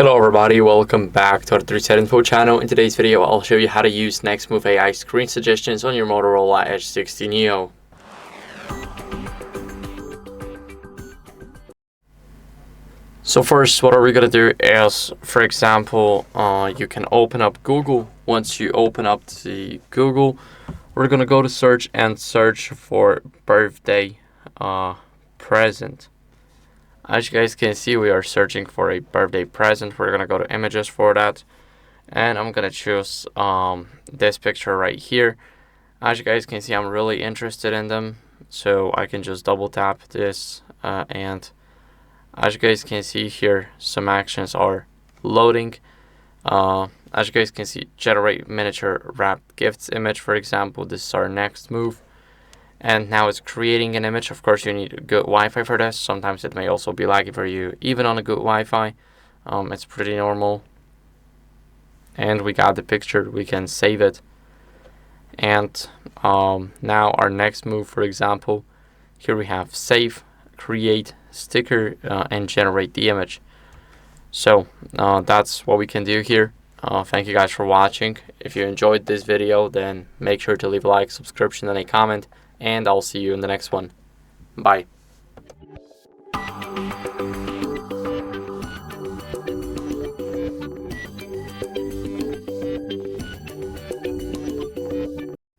Hello everybody, welcome back to our 3 Info channel. In today's video, I'll show you how to use Nextmove AI screen suggestions on your Motorola Edge 60 Neo. So first, what are we going to do is, for example, you can open up Google. Once you open up the Google, we're going to go to search and search for birthday present. As you guys can see, we are searching for a birthday present. We're going to go to images for that. And I'm going to choose this picture right here. As you guys can see, I'm really interested in them. So I can just double tap this. And as you guys can see here, some actions are loading. As you guys can see, generate miniature wrapped gifts image, for example. This is our next move. And now it's creating an image. Of course, you need good Wi-Fi for this. Sometimes it may also be laggy for you, even on a good Wi-Fi. It's pretty normal. And we got the picture. We can save it. And now our next move, for example, here we have save, create sticker, and generate the image. So that's what we can do here. Thank you guys for watching. If you enjoyed this video, then make sure to leave a like, subscription, and a comment. And I'll see you in the next one. Bye.